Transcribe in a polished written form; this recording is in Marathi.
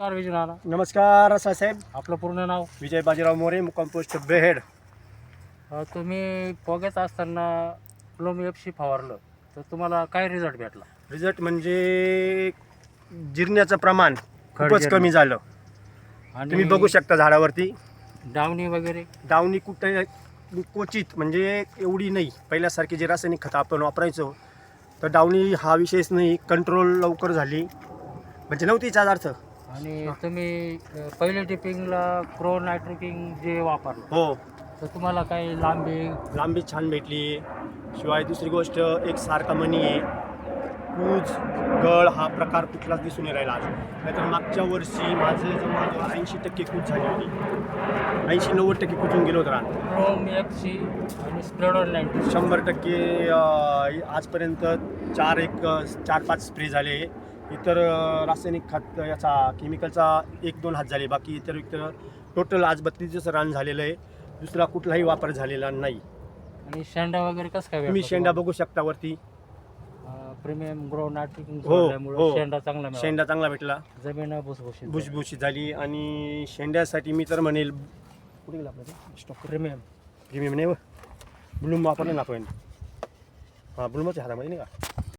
नमस्कार विजयनाना. नमस्कार साहेब. आपलं पूर्ण नाव? विजय बाजीराव मोरे, मुक्काम पोस्ट बेहेड. तुम्ही पोग्यात असताना प्लम एफशी फवारलं तर तुम्हाला काय रिझल्ट भेटला? रिझल्ट म्हणजे जिरण्याचं प्रमाण खूपच जिरणं. कमी झालं. आणि तुम्ही बघू शकता झाडावरती डावणी वगैरे? डावणी कुठे क्वचित, म्हणजे एवढी नाही. पहिल्यासारखी जे रासायनिक खतं आपण वापरायचो तर डावणी हा विषयच नाही. कंट्रोल लवकर झाली, म्हणजे नव्हतीच अर्थ. आणि तुम्ही पहिले टिपिंगला क्रो नायट्रोकिंग जे वापरलं हो, तर तुम्हाला काही लांबी छान भेटली. शिवाय दुसरी गोष्ट, एक सारखा मणी आहे. कूज गळ हा प्रकार कुठलाच दिसून नाही राहिला आज. नाहीतर मागच्या वर्षी माझं जवळजवळ 80% कूज झाली होती. 80-90% कुजून गेलो होतं रान. प्लम एफशी आणि स्प्रेडर 90 100% आजपर्यंत 4-5 स्प्रे झाले. इतर रासायनिक खत याचा केमिकलचा 1-2 हात झाले. बाकी इतर टोटल आज 32 रान झालेलं आहे. दुसरा कुठलाही वापर झालेला नाही. आणि शेंडा वगैरे कसं काय तुम्ही भेटला शेंडा तुम्हाला? बघू शकता वरती. प्रीमियम ग्रो नायट्रोकिंग हो, सोडल्यामुळे हो. शेंडा चांगला मिळाला. शेंडा चांगला भेटला, जमीन भुसभुशीत भुसभुशीत झाली. आणि शेंड्यासाठी मी तर म्हणेल, कुठे गेला आपला स्टॉक? प्रीमियम प्रीमियम नाही, ब्लूम वापरलं ना आपण. हां, ब्लूमच हातामध्ये नाही का.